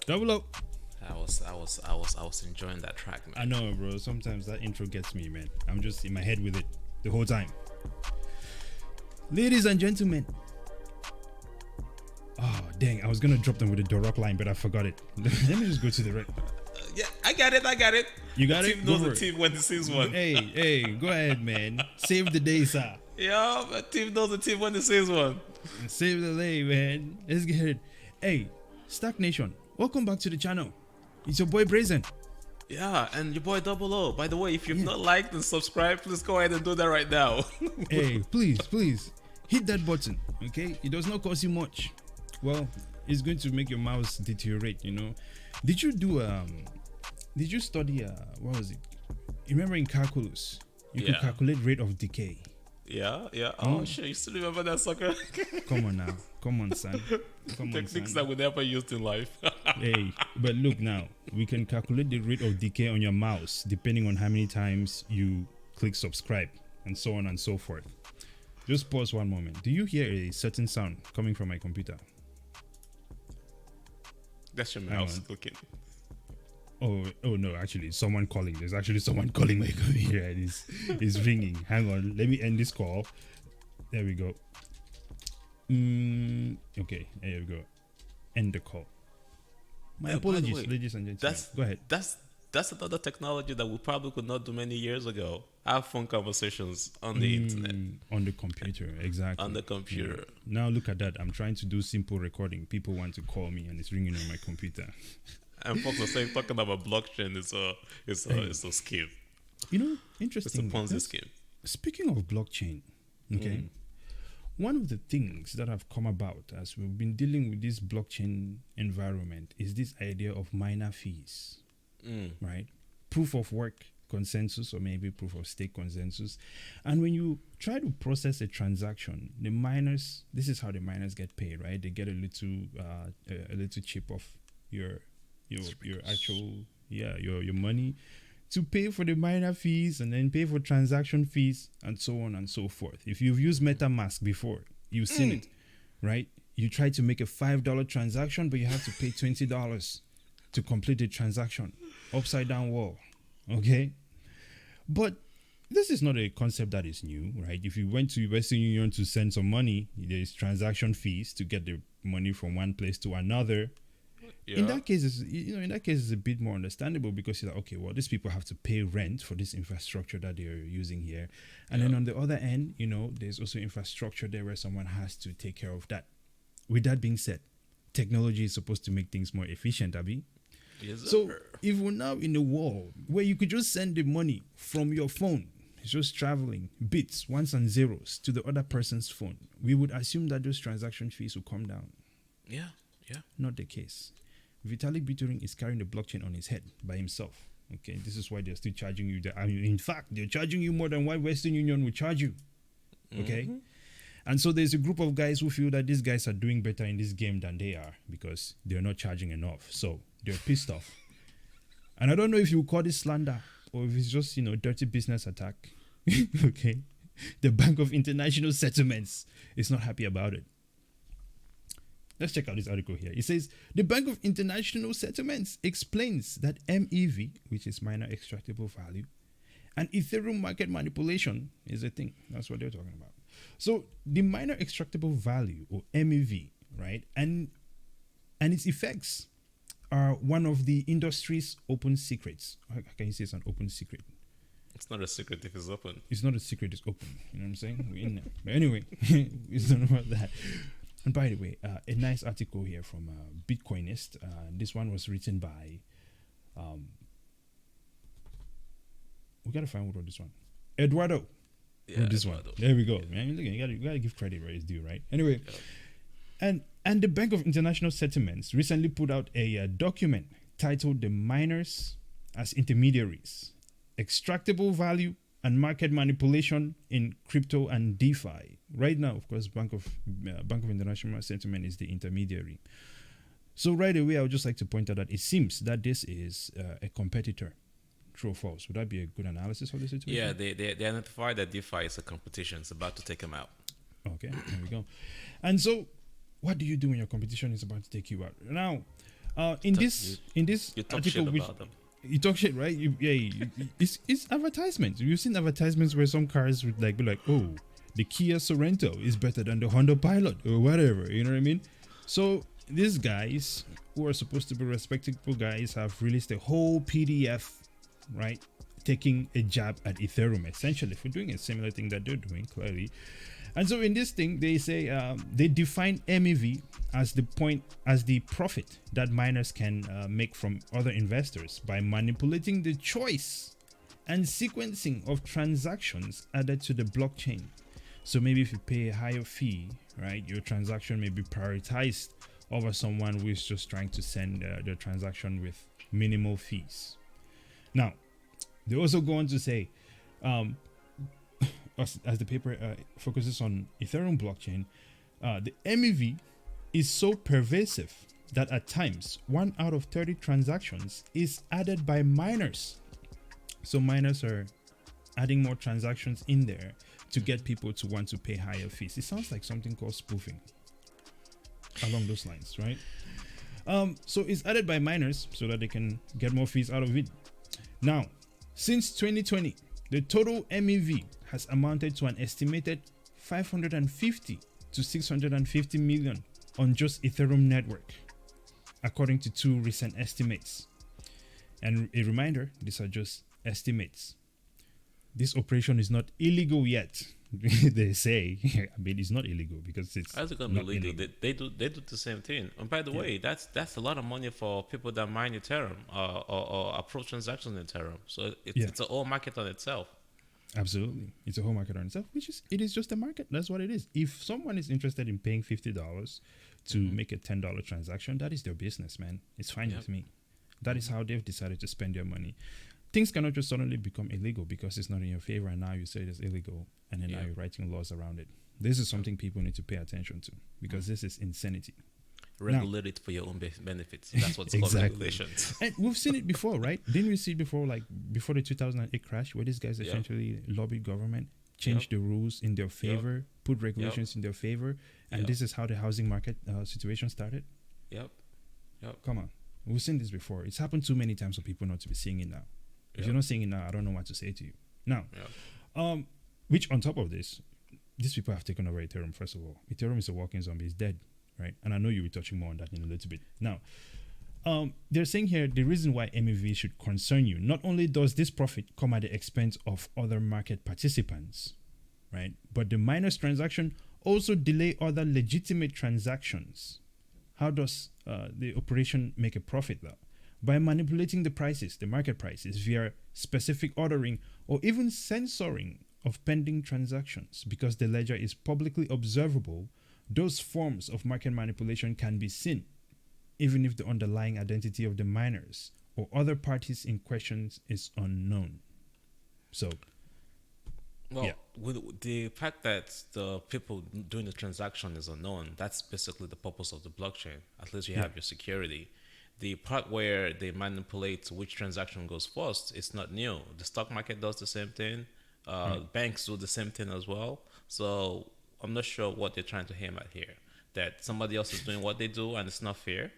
Double up. I was enjoying that track, I man. know, bro. Sometimes that intro gets me, man. I'm just in my head with it the whole time. Ladies and gentlemen. Oh, dang. I was going to drop them with a Dorok line, but I forgot it. Let me just go to the right. Yeah, I got it. I got it. You The got it? team Go knows for the it. team when he sees one. Hey, go ahead, man. Save the day, sir. Yeah, the team knows the team when he sees one. Save the day, man. Let's get it. Hey, Stack Nation. Welcome back to the channel. It's your boy Brazen. Yeah, and your boy Double O. By the way, if you've Yeah. not liked and subscribed, please go ahead and do that right now. Hey, please hit that button, okay? It does not cost you much. Well, it's going to make your mouse deteriorate, you know. Did you study what was it? You remember in calculus you could Yeah. calculate rate of decay. Yeah. Oh shit, you still remember that sucker? Come on now, come on son, come on Techniques son. that we never used in life. Hey, but look now, we can calculate the rate of decay on your mouse depending on how many times you click subscribe and so on and so forth. Just pause one moment. Do you hear a certain sound coming from my computer? That's your Hang mouse on. clicking. Oh no, actually someone calling. There's actually someone calling my computer and it's ringing. Hang on, let me end this call. There we go. Okay, there we go. End the call. My Yeah, by the apologies, way, ladies and gentlemen. That's Go ahead. that's another technology that we probably could not do many years ago. Have phone conversations on the internet, On the computer, exactly. on the computer. Now look at that. I'm trying to do simple recording. People want to call me and it's ringing on my computer. And folks are saying talking about blockchain is a scheme. You know, It's a interesting. Ponzi scheme. Speaking of blockchain, okay, one of the things that have come about as we've been dealing with this blockchain environment is this idea of miner fees, right? Proof of work consensus or maybe proof of stake consensus. And when you try to process a transaction, the miners, this is how the miners get paid, right? They get a little chip of your actual your money to pay for the miner fees and then pay for transaction fees and so on and so forth. If you've used MetaMask before, you've seen it, right? You try to make a $5 transaction, but you have to pay $20 to complete the transaction. Upside down wall, okay? But this is not a concept that is new, right? If you went to Western Union to send some money, there's transaction fees to get the money from one place to another. Yeah. In that case, it's a bit more understandable because you're like, okay, well, these people have to pay rent for this infrastructure that they're using here, and then on the other end, there's also infrastructure there where someone has to take care of that. With that being said, technology is supposed to make things more efficient, Abby. Yes, So sir. if we're now in a world where you could just send the money from your phone, it's just traveling bits, ones and zeros to the other person's phone, we would assume that those transaction fees will come down. Yeah. Not the case. Vitalik Buterin is carrying the blockchain on his head by himself. Okay, this is why they're still charging you. In fact, they're charging you more than what Western Union will charge you. Okay, and so there's a group of guys who feel that these guys are doing better in this game than they are because they're not charging enough. So they're pissed off. And I don't know if you call this slander or if it's just dirty business attack. Okay, the Bank of International Settlements is not happy about it. Let's check out this article here. It says, the Bank of International Settlements explains that MEV, which is minor extractable value, and Ethereum market manipulation is a thing. That's what they're talking about. So the minor extractable value, or MEV, right, and its effects are one of the industry's open secrets. How can you say it's an open secret? It's not a secret if it's open. It's not a secret, it's open. You know what I'm saying? We're in there. But anyway, it's not about that. And by the way, a nice article here from Bitcoinist. This one was written by. We gotta find who wrote this one. Eduardo. Yeah, Wrote this Eduardo. one. There we go, man. Look, you gotta give credit where it's due, right? Anyway, and the Bank of International Settlements recently put out a document titled "The Miners as Intermediaries: Extractable Value and Market Manipulation in Crypto and DeFi." Right now, of course, Bank of International Settlement is the intermediary. So right away, I would just like to point out that it seems that this is a competitor. True or false? Would that be a good analysis of the situation? Yeah, they identify that DeFi is a competition. It's about to take them out. Okay, there we go. And so, what do you do when your competition is about to take you out? Now, In Talk- this You talk article, shit which about them. you talk shit, right? It's advertisements. You've seen advertisements where some cars would be like, oh, the Kia Sorento is better than the Honda Pilot or whatever. You know what I mean? So these guys, who are supposed to be respectable guys, have released a whole PDF, right? Taking a jab at Ethereum, essentially, for doing a similar thing that they're doing, clearly. And so in this thing, they say they define MEV as the profit that miners can make from other investors by manipulating the choice and sequencing of transactions added to the blockchain. So maybe if you pay a higher fee, right, your transaction may be prioritized over someone who is just trying to send their transaction with minimal fees. Now, they also go on to say, as the paper focuses on Ethereum blockchain, the MEV is so pervasive that at times 1 out of 30 transactions is added by miners. So miners are adding more transactions in there to get people to want to pay higher fees. It sounds like something called spoofing along those lines, right? So it's added by miners so that they can get more fees out of it. Now, since 2020, the total MEV has amounted to an estimated 550 to 650 million on just Ethereum network, according to 2 recent estimates. And a reminder, these are just estimates. This operation is not illegal yet. They say. I mean, it's not illegal because it's How's it gonna be legal? They do the same thing. And by the way, that's a lot of money for people that mine Ethereum or approach transactions in Ethereum. So it's a whole market on itself. Absolutely, it's a whole market on itself. It is just a market. That's what it is. If someone is interested in paying $50 to make a $10 transaction, that is their business, man. It's fine with me. That is how they've decided to spend their money. Things cannot just suddenly become illegal because it's not in your favor, and now you say it's illegal, and then now you're writing laws around it. This is something people need to pay attention to because this is insanity. Regulate it for your own benefits. That's what's called regulations. And we've seen it before, right? Didn't we see it before, like before the 2008 crash, where these guys essentially lobbied government, changed the rules in their favor, put regulations in their favor, and this is how the housing market situation started? Yep. Come on. We've seen this before. It's happened too many times for people not to be seeing it now. If you're not seeing it now, I don't know what to say to you. Now, which on top of this, these people have taken over Ethereum, first of all. Ethereum is a walking zombie. It's dead, right? And I know you'll be touching more on that in a little bit. Now, they're saying here the reason why MEV should concern you. Not only does this profit come at the expense of other market participants, right? But the miners transaction also delay other legitimate transactions. How does the operation make a profit though? By manipulating the prices, the market prices, via specific ordering or even censoring of pending transactions. Because the ledger is publicly observable, those forms of market manipulation can be seen, even if the underlying identity of the miners or other parties in question is unknown. So, with the fact that the people doing the transaction is unknown, that's basically the purpose of the blockchain. At least you have your security. The part where they manipulate which transaction goes first, it's not new. The stock market does the same thing. Banks do the same thing as well. So I'm not sure what they're trying to aim at here. That somebody else is doing what they do and it's not fair.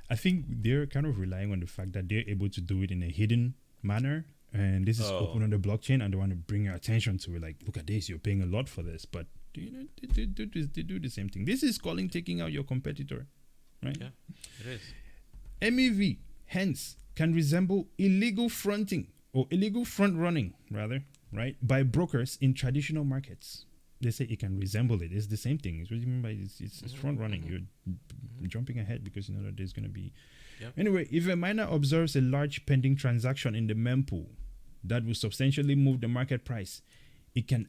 I think they're kind of relying on the fact that they're able to do it in a hidden manner. And this is open on the blockchain, and they want to bring your attention to it. Like, look at this, you're paying a lot for this. But they do the same thing. This is calling taking out your competitor, right? Yeah, it is. MEV, hence, can resemble illegal fronting or illegal front running, rather, right, by brokers in traditional markets. They say it can resemble it. It's the same thing. It's what you mean by it's front running. You're jumping ahead because you know that there's going to be. Yep. Anyway, if a miner observes a large pending transaction in the mempool that will substantially move the market price, it can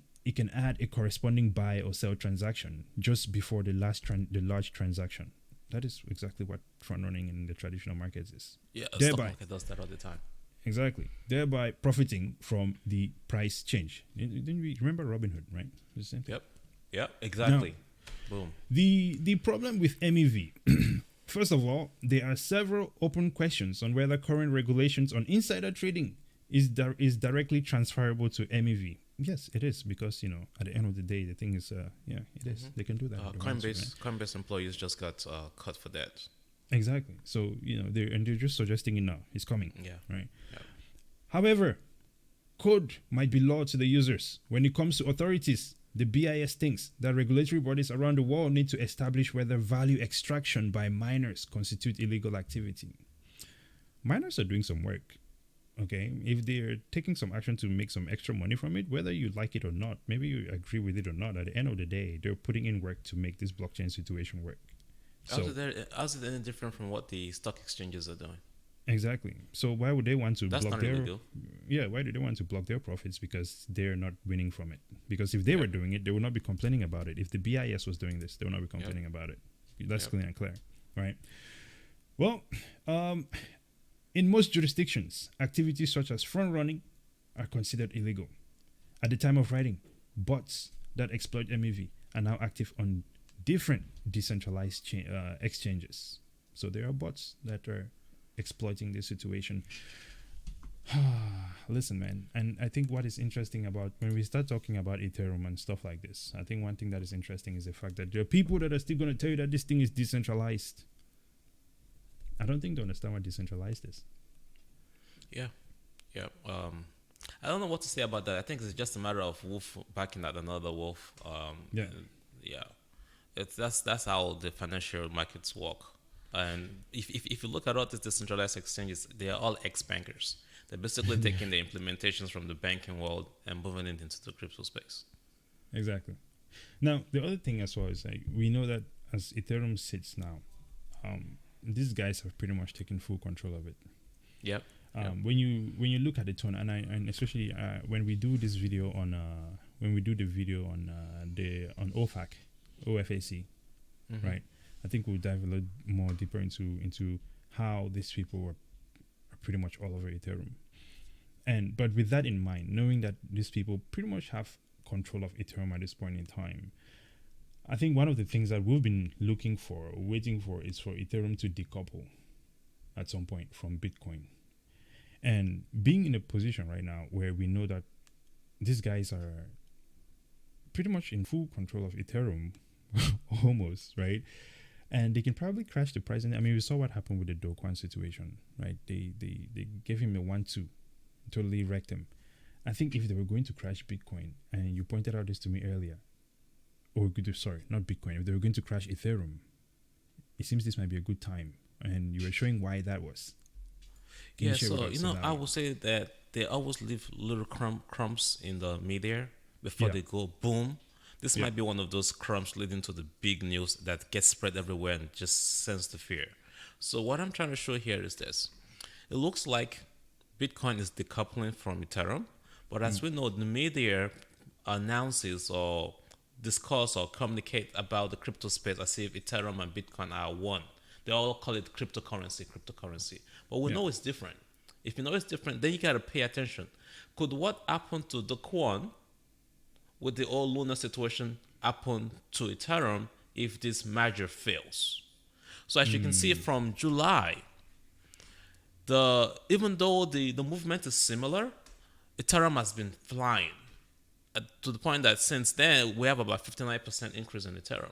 add a corresponding buy or sell transaction just before the large transaction. That is exactly what front running in the traditional markets is. Yeah, the stock market does that all the time. Exactly. Thereby profiting from the price change. Didn't we remember Robinhood, right? The same thing. Yep, exactly. Now, boom. The problem with MEV, first of all, there are several open questions on whether current regulations on insider trading is directly transferable to MEV. Yes, it is, because at the end of the day, the thing is, it is. They can do that. Coinbase employees just got cut for that. Exactly. So, they're just suggesting it now. It's coming. Yeah. Right. Yeah. However, code might be law to the users. When it comes to authorities, the BIS thinks that regulatory bodies around the world need to establish whether value extraction by miners constitute illegal activity. Miners are doing some work. Okay, if they're taking some action to make some extra money from it, whether you like it or not, maybe you agree with it or not, at the end of the day, they're putting in work to make this blockchain situation work. How's it any different from what the stock exchanges are doing? Exactly. So why would they want to That's block not their? illegal. Yeah, why do they want to block their profits? Because they're not winning from it. Because if they were doing it, they would not be complaining about it. If the BIS was doing this, they would not be complaining about it. That's clear and clear, right? Well, in most jurisdictions, activities such as front running are considered illegal. At the time of writing, bots that exploit MEV are now active on different decentralized exchanges. So there are bots that are exploiting this situation. Listen, man, and I think what is interesting about when we start talking about Ethereum and stuff like this, I think one thing that is interesting is the fact that there are people that are still going to tell you that this thing is decentralized. I don't think they understand what decentralized is. Yeah. I don't know what to say about that. I think it's just a matter of wolf backing at another wolf. Yeah. That's how the financial markets work. And if you look at all these decentralized exchanges, they are all ex-bankers. They're basically taking the implementations from the banking world and moving it into the crypto space. Exactly. Now, the other thing as well is like we know that as Ethereum sits now, these guys have pretty much taken full control of it. Yep. When you look at the tone, and especially when we do this video on on OFAC, right? I think we'll dive a little more deeper into how these people are pretty much all over Ethereum. But with that in mind, knowing that these people pretty much have control of Ethereum at this point in time, I think one of the things that we've been looking for, waiting for, is for Ethereum to decouple at some point from Bitcoin. And being in a position right now where we know that these guys are pretty much in full control of Ethereum, almost, right? And they can probably crash the price. And I mean, we saw what happened with the Do Kwon situation, right? They gave him a 1-2, totally wrecked him. I think if they were going to crash Bitcoin, and you pointed out this to me earlier, not Bitcoin, if they were going to crash Ethereum, it seems this might be a good time. And you were showing why that was. Yeah, so, I would say that they always leave little crumbs in the media before they go boom. This might be one of those crumbs leading to the big news that gets spread everywhere and just sends the fear. So what I'm trying to show here is this. It looks like Bitcoin is decoupling from Ethereum, but as we know, the media announces or discuss or communicate about the crypto space as if Ethereum and Bitcoin are one. They all call it cryptocurrency. But we know it's different. If you know it's different, then you got to pay attention. Could what happened to the Kwon with the old Luna situation happen to Ethereum if this merger fails? So as you can see from July, even though the movement is similar, Ethereum has been flying to the point that since then we have about 59% increase in Ethereum.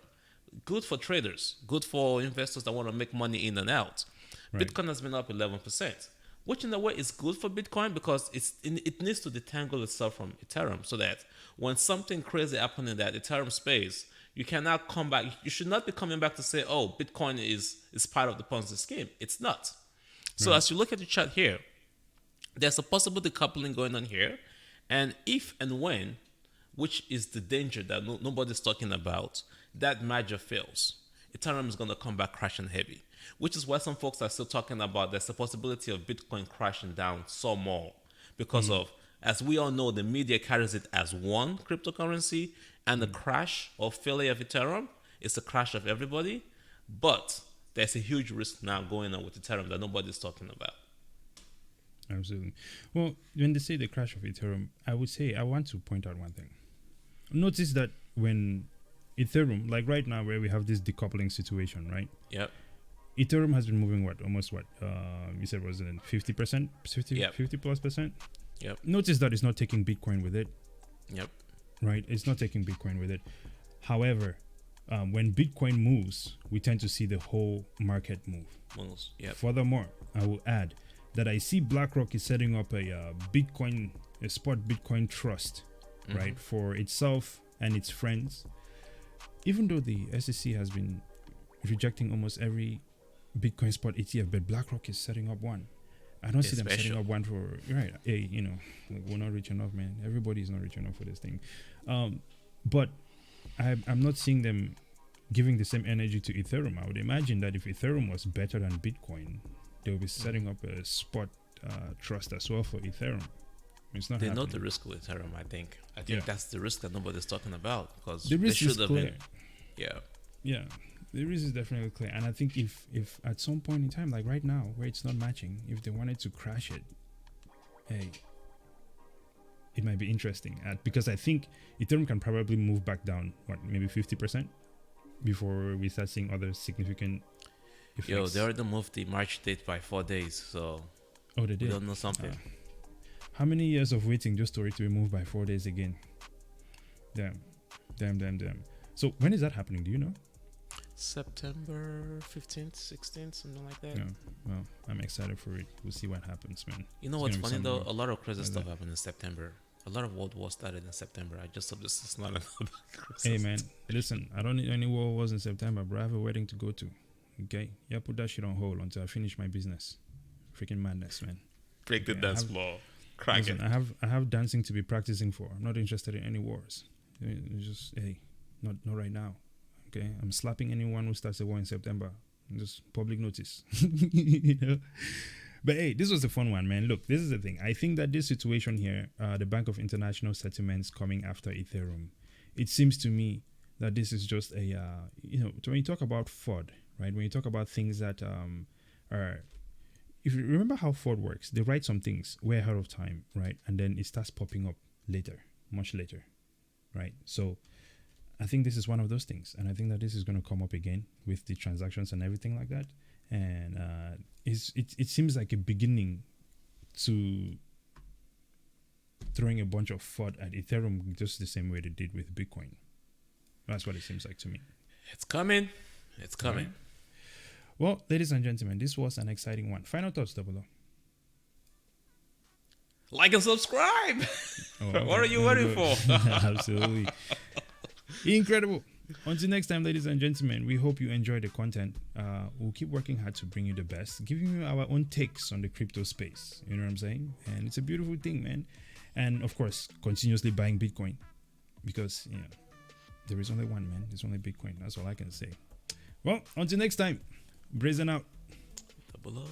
Good for traders, good for investors that want to make money in and out. Right. Bitcoin has been up 11%, which in a way is good for Bitcoin because it needs to detangle itself from Ethereum so that when something crazy happens in that Ethereum space, you cannot come back. You should not be coming back to say, oh, Bitcoin is part of the Ponzi scheme. It's not. So as you look at the chart here, there's a possible decoupling going on here. And if and when, which is the danger that nobody's talking about, that merger fails, Ethereum is going to come back crashing heavy, which is why some folks are still talking about there's a possibility of Bitcoin crashing down some more because of, as we all know, the media carries it as one cryptocurrency, and the crash or failure of Ethereum is a crash of everybody. But there's a huge risk now going on with Ethereum that nobody's talking about. Absolutely. Well, when they say the crash of Ethereum, I want to point out one thing. Notice that when Ethereum, like right now where we have this decoupling situation, right? Yep. Ethereum has been moving almost you said was it 50%? 50 plus percent? Yep. Notice that it's not taking Bitcoin with it. Yep. Right? It's not taking Bitcoin with it. However, when Bitcoin moves, we tend to see the whole market move. Moves. Yep. Furthermore, I will add that I see BlackRock is setting up a spot Bitcoin trust, right, for itself and its friends. Even though the SEC has been rejecting almost every Bitcoin spot ETF, but BlackRock is setting up one. I don't see them setting up one for, right, hey, you know, we're not rich enough, man. Everybody's not rich enough for this thing. But I'm not seeing them giving the same energy to Ethereum. I would imagine that if Ethereum was better than Bitcoin, they'll be setting up a spot trust as well for Ethereum. It's not. They know the risk with Ethereum. I think that's the risk that nobody's talking about, because the risk is clear. Yeah, the risk is definitely clear. And I think if at some point in time, like right now, where it's not matching, if they wanted to crash it, hey, it might be interesting. Because I think Ethereum can probably move back down, maybe 50% before we start seeing other significant effects. Yo, they already moved the March date by 4 days, so they did. We don't know something. How many years of waiting just for it to be moved by 4 days again? Damn. So when is that happening? Do you know? September 15th, 16th, something like that. Yeah, well, I'm excited for it. We'll see what happens, man. You know what's funny though? A lot of crazy stuff happened in September. A lot of world wars started in September. I just hope this is not another Hey man, listen, I don't need any world wars in September, bro. I have a wedding to go to. Okay? Yeah, put that shit on hold until I finish my business. Freaking madness, man. Break the dance floor. Crack it. I have dancing to be practicing for. I'm not interested in any wars. It's just, hey, not right now. Okay? I'm slapping anyone who starts a war in September. Just public notice. You know? But hey, this was a fun one, man. Look, this is the thing. I think that this situation here, the Bank of International Settlements coming after Ethereum, it seems to me that this is just a, when you talk about FUD, right? When you talk about things that are, if you remember how FUD works, they write some things way ahead of time, right? And then it starts popping up later, much later, right? So I think this is one of those things. And I think that this is going to come up again with the transactions and everything like that. And it seems like a beginning to throwing a bunch of FUD at Ethereum just the same way they did with Bitcoin. That's what it seems like to me. It's coming. It's coming. Right. Well, ladies and gentlemen, this was an exciting one. Final thoughts, Double O. Like and subscribe. What are you waiting for? Absolutely. Incredible. Until next time, ladies and gentlemen, we hope you enjoy the content. We'll keep working hard to bring you the best, giving you our own takes on the crypto space. You know what I'm saying? And it's a beautiful thing, man. And of course, continuously buying Bitcoin, because there is only one, man. There's only Bitcoin. That's all I can say. Well, until next time, brazen out. Double O.